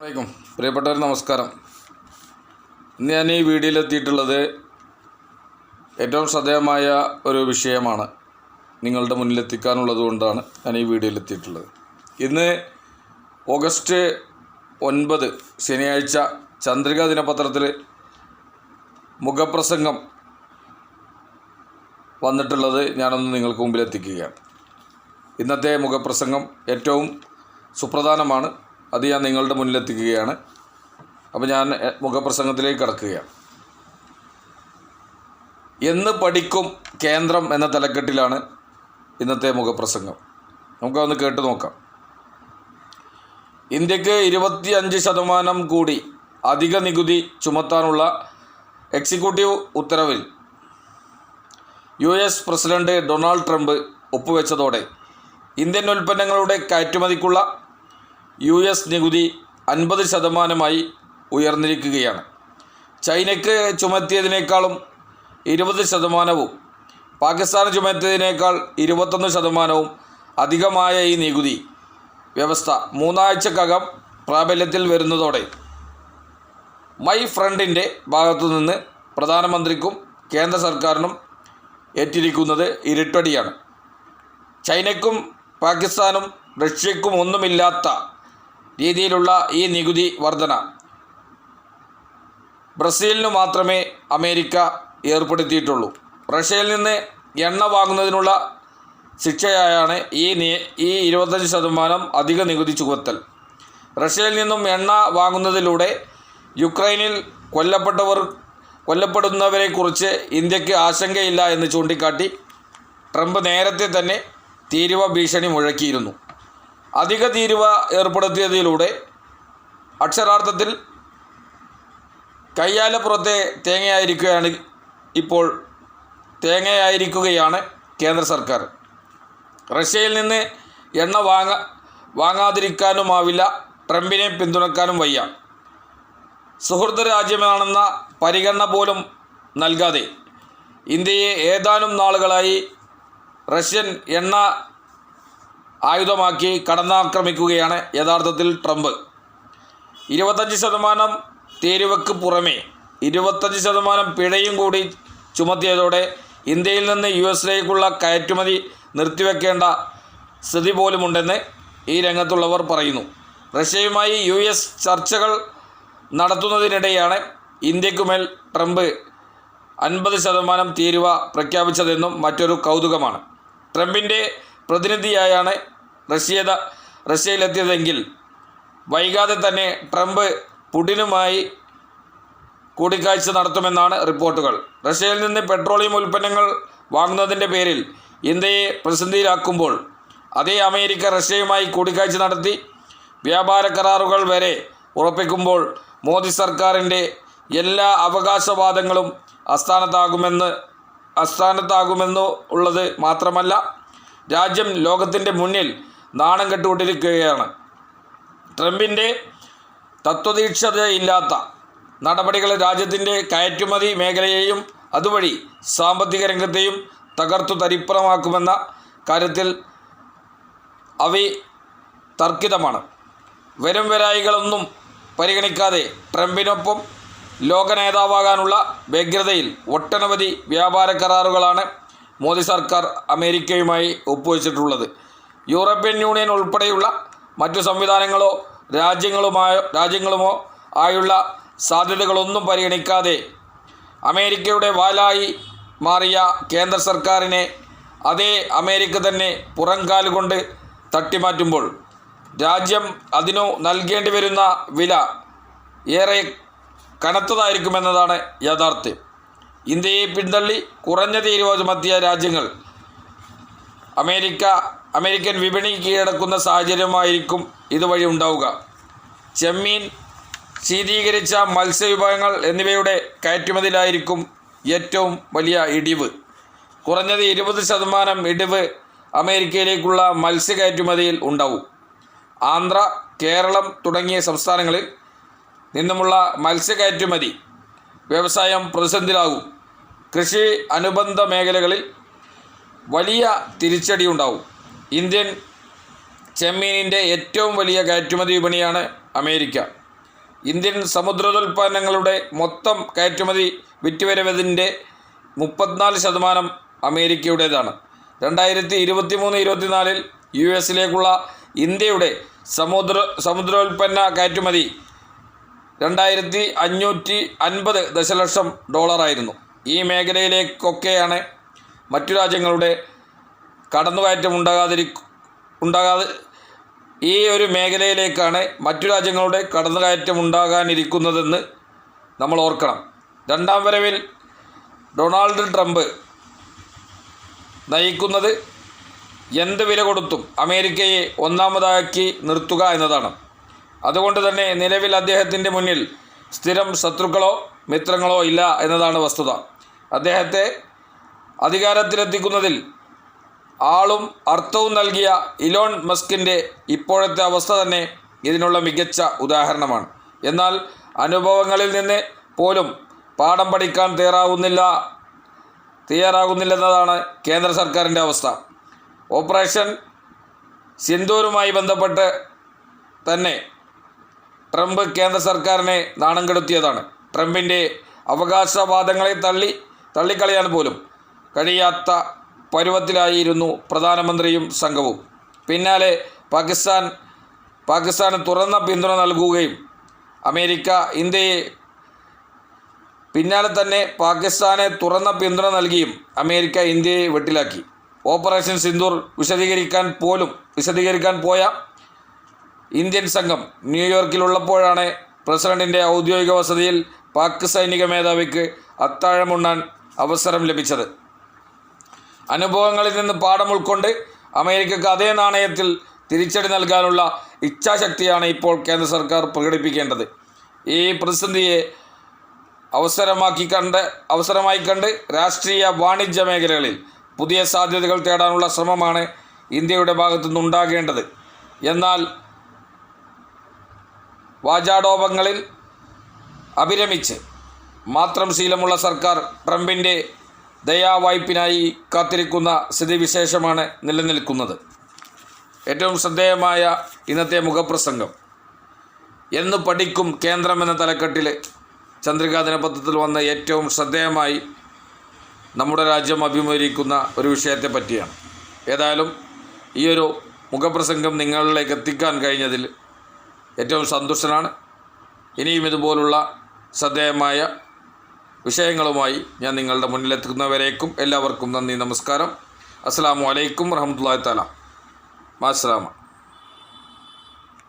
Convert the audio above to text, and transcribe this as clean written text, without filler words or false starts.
വലൈക്കും പ്രിയപ്പെട്ടവർ നമസ്കാരം. ഇന്ന് ഞാൻ ഈ വീഡിയോയിലെത്തിയിട്ടുള്ളത് ഏറ്റവും ശ്രദ്ധേയമായ ഒരു വിഷയമാണ് നിങ്ങളുടെ മുന്നിലെത്തിക്കാനുള്ളത് കൊണ്ടാണ് ഞാൻ ഈ വീഡിയോയിലെത്തിയിട്ടുള്ളത്. ഇന്ന് ഓഗസ്റ്റ് 9 ശനിയാഴ്ച ചന്ദ്രിക ദിനപത്രത്തിൽ മുഖപ്രസംഗം വന്നിട്ടുള്ളത് ഞാനൊന്ന് നിങ്ങൾക്ക് മുമ്പിലെത്തിക്കുകയാണ്. ഇന്നത്തെ മുഖപ്രസംഗം ഏറ്റവും സുപ്രധാനമാണ്. അത് ഞാൻ നിങ്ങളുടെ മുന്നിലെത്തിക്കുകയാണ്. അപ്പോൾ ഞാൻ മുഖപ്രസംഗത്തിലേക്ക് കടക്കുകയാണ്. എന്ന് പഠിക്കും കേന്ദ്രം എന്ന തലക്കെട്ടിലാണ് ഇന്നത്തെ മുഖപ്രസംഗം. നമുക്കതൊന്ന് കേട്ട് നോക്കാം. ഇന്ത്യക്ക് 25% കൂടി അധിക നികുതി ചുമത്താനുള്ള എക്സിക്യൂട്ടീവ് ഉത്തരവിൽ US പ്രസിഡന്റ് ഡൊണാൾഡ് ട്രംപ് ഒപ്പുവെച്ചതോടെ ഇന്ത്യൻ ഉൽപ്പന്നങ്ങളുടെ കയറ്റുമതിക്കുള്ള US നികുതി 50% ഉയർന്നിരിക്കുകയാണ്. ചൈനയ്ക്ക് ചുമത്തിയതിനേക്കാളും 20%, പാകിസ്ഥാന് ചുമത്തിയതിനേക്കാൾ 21% അധികമായ ഈ നികുതി വ്യവസ്ഥ 3 ആഴ്ചക്കകം പ്രാബല്യത്തിൽ വരുന്നതോടെ മൈ ഫ്രണ്ടിൻ്റെ ഭാഗത്തുനിന്ന് പ്രധാനമന്ത്രിക്കും കേന്ദ്ര സർക്കാരിനും ഏറ്റിരിക്കുന്നത് ഇരുട്ടടിയാണ്. ചൈനയ്ക്കും പാകിസ്ഥാനും റഷ്യയ്ക്കും ഒന്നുമില്ലാത്ത രീതിയിലുള്ള ഈ നികുതി വർധന ബ്രസീലിന് മാത്രമേ അമേരിക്ക ഏർപ്പെടുത്തിയിട്ടുള്ളൂ. റഷ്യയിൽ നിന്ന് എണ്ണ വാങ്ങുന്നതിനുള്ള ശിക്ഷയായാണ് ഈ 25% അധിക നികുതി ചുമത്തൽ. റഷ്യയിൽ നിന്നും എണ്ണ വാങ്ങുന്നതിലൂടെ യുക്രൈനിൽ കൊല്ലപ്പെടുന്നവരെക്കുറിച്ച് ഇന്ത്യക്ക് ആശങ്കയില്ല എന്ന് ചൂണ്ടിക്കാട്ടി ട്രംപ് നേരത്തെ തന്നെ തീരുവ ഭീഷണി മുഴക്കിയിരുന്നു. അധിക തീരുവ ഏർപ്പെടുത്തിയതിലൂടെ അക്ഷരാർത്ഥത്തിൽ കയ്യാലപ്പുറത്തെ തേങ്ങയായിരിക്കുകയാണ് കേന്ദ്ര സർക്കാർ. റഷ്യയിൽ നിന്ന് എണ്ണ വാങ്ങാതിരിക്കാനുമാവില്ല, ട്രംപിനെ പിന്തുണക്കാനും വയ്യ. സുഹൃത്ത് രാജ്യമാണെന്ന പരിഗണന പോലും നൽകാതെ ഇന്ത്യയെ ഏതാനും നാളുകളായി റഷ്യൻ എണ്ണ ആയുധമാക്കി കടന്നാക്രമിക്കുകയാണ് യഥാർത്ഥത്തിൽ ട്രംപ്. 25% തീരുവയ്ക്ക് പുറമെ 25% പിഴയും കൂടി ചുമത്തിയതോടെ ഇന്ത്യയിൽ നിന്ന് US-ലേക്കുള്ള കയറ്റുമതി നിർത്തിവെക്കേണ്ട സ്ഥിതി പോലുമുണ്ടെന്ന് ഈ രംഗത്തുള്ളവർ പറയുന്നു. റഷ്യയുമായി US ചർച്ചകൾ നടത്തുന്നതിനിടെയാണ് ഇന്ത്യക്കുമേൽ ട്രംപ് 50% തീരുവ പ്രഖ്യാപിച്ചതെന്നും മറ്റൊരു കൗതുകമാണ്. ട്രംപിൻ്റെ പ്രതിനിധിയായാണ് റഷ്യയിലെത്തിയതെങ്കിൽ വൈകാതെ തന്നെ ട്രംപ് പുടിനുമായി കൂടിക്കാഴ്ച നടത്തുമെന്നാണ് റിപ്പോർട്ടുകൾ. റഷ്യയിൽ നിന്ന് പെട്രോളിയം ഉൽപ്പന്നങ്ങൾ വാങ്ങുന്നതിൻ്റെ പേരിൽ ഇന്ത്യയെ പ്രതിസന്ധിയിലാക്കുമ്പോൾ അതേ അമേരിക്ക റഷ്യയുമായി കൂടിക്കാഴ്ച നടത്തി വ്യാപാര കരാറുകൾ വരെ ഉറപ്പിക്കുമ്പോൾ മോദി സർക്കാരിൻ്റെ എല്ലാ അവകാശവാദങ്ങളും അസ്ഥാനത്താകുമെന്ന് ഉള്ളത് മാത്രമല്ല, രാജ്യം ലോകത്തിൻ്റെ മുന്നിൽ നാണം കെട്ടുകൊണ്ടിരിക്കുകയാണ്. ട്രംപിൻ്റെ തത്വദീക്ഷതയില്ലാത്ത നടപടികൾ രാജ്യത്തിൻ്റെ കയറ്റുമതി മേഖലയെയും അതുവഴി സാമ്പത്തിക രംഗത്തെയും തകർത്തു തരിപ്പണമാക്കുമെന്ന കാര്യത്തിൽ തർക്കിതമാണ്. വരും വരായികളൊന്നും പരിഗണിക്കാതെ ട്രംപിനൊപ്പം ലോക നേതാവാകാനുള്ള വ്യഗ്രതയിൽ ഒട്ടനവധി വ്യാപാര കരാറുകളാണ് മോദി സർക്കാർ അമേരിക്കയുമായി ഒപ്പുവെച്ചിട്ടുള്ളത്. യൂറോപ്യൻ യൂണിയൻ ഉൾപ്പെടെയുള്ള മറ്റു സംവിധാനങ്ങളോ രാജ്യങ്ങളുമോ ആയുള്ള സാധ്യതകളൊന്നും പരിഗണിക്കാതെ അമേരിക്കയുടെ വാലായി മാറിയ കേന്ദ്ര സർക്കാരിനെ അതേ അമേരിക്ക തന്നെ പുറംകാലുകൊണ്ട് തട്ടിമാറ്റുമ്പോൾ രാജ്യം അതിനു നൽകേണ്ടി വരുന്ന വില ഏറെ കനത്തതായിരിക്കുമെന്നതാണ് യാഥാർത്ഥ്യം. ഇന്ത്യയെ പിന്തള്ളി കുറഞ്ഞ തീരുവ ചുമത്തിയ രാജ്യങ്ങൾ അമേരിക്കൻ വിപണി കീഴടക്കുന്ന സാഹചര്യമായിരിക്കും ഇതുവഴി ഉണ്ടാവുക. ചെമ്മീൻ, ശീതീകരിച്ച മത്സ്യവിഭവങ്ങൾ എന്നിവയുടെ കയറ്റുമതിയിലായിരിക്കും ഏറ്റവും വലിയ ഇടിവ്. കുറഞ്ഞത് 20% ഇടിവ് അമേരിക്കയിലേക്കുള്ള മത്സ്യ കയറ്റുമതിയിൽ ഉണ്ടാവും. ആന്ധ്ര, കേരളം തുടങ്ങിയ സംസ്ഥാനങ്ങളിൽ നിന്നുമുള്ള മത്സ്യ കയറ്റുമതി വ്യവസായം പ്രതിസന്ധിയിലാകും. കൃഷി അനുബന്ധ മേഖലകളിൽ വലിയ തിരിച്ചടി ഉണ്ടാവും. ഇന്ത്യൻ ചെമ്മീനിൻ്റെ ഏറ്റവും വലിയ കയറ്റുമതി വിപണിയാണ് അമേരിക്ക. ഇന്ത്യൻ സമുദ്രോൽപ്പന്നങ്ങളുടെ മൊത്തം കയറ്റുമതി വിറ്റുവരവിൻ്റെ 34% അമേരിക്കയുടേതാണ്. 2023-24 US-ലേക്കുള്ള ഇന്ത്യയുടെ സമുദ്രോൽപ്പന്ന കയറ്റുമതി $2,550 ദശലക്ഷം ആയിരുന്നു. ഈ മേഖലയിലേക്കൊക്കെയാണ് മറ്റു രാജ്യങ്ങളുടെ കടന്നുകയറ്റം ഈ ഒരു മേഖലയിലേക്കാണ് മറ്റു രാജ്യങ്ങളുടെ കടന്നുകയറ്റം ഉണ്ടാകാനിരിക്കുന്നതെന്ന് നമ്മൾ ഓർക്കണം. രണ്ടാം വരവിൽ ഡൊണാൾഡ് ട്രംപ് നയിക്കുന്നത് എന്ത് വില കൊടുത്തും അമേരിക്കയെ ഒന്നാമതാക്കി നിർത്തുക എന്നതാണ്. അതുകൊണ്ട് തന്നെ നിലവിൽ അദ്ദേഹത്തിൻ്റെ മുന്നിൽ സ്ഥിരം ശത്രുക്കളോ മിത്രങ്ങളോ ഇല്ല എന്നതാണ് വസ്തുത. അദ്ദേഹത്തെ അധികാരത്തിലെത്തിക്കുന്നതിൽ ആളും അർത്ഥവും നൽകിയ ഇലോൺ മസ്കിൻ്റെ ഇപ്പോഴത്തെ അവസ്ഥ തന്നെ ഇതിനുള്ള മികച്ച ഉദാഹരണമാണ്. എന്നാൽ അനുഭവങ്ങളിൽ നിന്ന് പോലും പാഠം പഠിക്കാൻ തയ്യാറാകുന്നില്ലെന്നതാണ് കേന്ദ്ര സർക്കാരിൻ്റെ അവസ്ഥ. ഓപ്പറേഷൻ സിന്ദൂറുമായി ബന്ധപ്പെട്ട് തന്നെ ട്രംപ് കേന്ദ്ര സർക്കാരിനെ നാണം കെടുത്തിയതാണ്. ട്രംപിൻ്റെ അവകാശവാദങ്ങളെ തള്ളിക്കളയാൻ പോലും കഴിയാത്ത പരുവത്തിലായിരുന്നു പ്രധാനമന്ത്രിയും സംഘവും. പിന്നാലെ പാകിസ്ഥാന് തുറന്ന പിന്തുണ നൽകുകയും പാകിസ്ഥാനെ തുറന്ന പിന്തുണ നൽകിയും അമേരിക്ക ഇന്ത്യയെ വെട്ടിലാക്കി. ഓപ്പറേഷൻ സിന്ദൂർ വിശദീകരിക്കാൻ പോയ ഇന്ത്യൻ സംഘം ന്യൂയോർക്കിലുള്ളപ്പോഴാണ് പ്രസിഡന്റിൻ്റെ ഔദ്യോഗിക വസതിയിൽ പാക് സൈനിക മേധാവിക്ക് അത്താഴമുണ്ണാൻ അവസരം ലഭിച്ചത്. അനുഭവങ്ങളിൽ നിന്ന് പാഠം ഉൾക്കൊണ്ട് അമേരിക്കക്ക് അതേ നാണയത്തിൽ തിരിച്ചടി നൽകാനുള്ള ഇച്ഛാശക്തിയാണ് ഇപ്പോൾ കേന്ദ്ര സർക്കാർ പ്രകടിപ്പിക്കേണ്ടത്. ഈ പ്രതിസന്ധിയെ അവസരമായി കണ്ട് രാഷ്ട്രീയ വാണിജ്യ മേഖലകളിൽ പുതിയ സാധ്യതകൾ തേടാനുള്ള ശ്രമമാണ് ഇന്ത്യയുടെ ഭാഗത്തുനിന്നുണ്ടാകേണ്ടത്. എന്നാൽ വാചാടോപങ്ങളിൽ അഭിരമിച്ച് മാത്രം ശീലമുള്ള സർക്കാർ ട്രംപിൻ്റെ ദയാവായ്പിനായി കാത്തിരിക്കുന്ന സ്ഥിതിവിശേഷമാണ് നിലനിൽക്കുന്നത്. ഏറ്റവും ശ്രദ്ധേയമായ ഇന്നത്തെ മുഖപ്രസംഗം എന്ന് പഠിക്കും കേന്ദ്രം എന്ന തലക്കെട്ടിൽ ചന്ദ്രികാ ദിനപത്രത്തിൽ വന്ന ഏറ്റവും ശ്രദ്ധേയമായി നമ്മുടെ രാജ്യം അഭിമുഖീകരിക്കുന്ന ഒരു വിഷയത്തെ പറ്റിയാണ്. ഏതായാലും ഈ ഒരു മുഖപ്രസംഗം നിങ്ങളിലേക്ക് എത്തിക്കാൻ കഴിഞ്ഞതിൽ ഏറ്റവും സന്തുഷ്ടനാണ്. ഇനിയും ഇതുപോലുള്ള ശ്രദ്ധേയമായ വിഷയങ്ങളുമായി ഞാൻ നിങ്ങളുടെ മുന്നിലെത്തുന്നവരേക്കും എല്ലാവർക്കും നന്ദി, നമസ്കാരം. അസ്സലാമു അലൈക്കും വറഹ്മത്തുള്ളാഹി തആല. മാസ്സലാമ.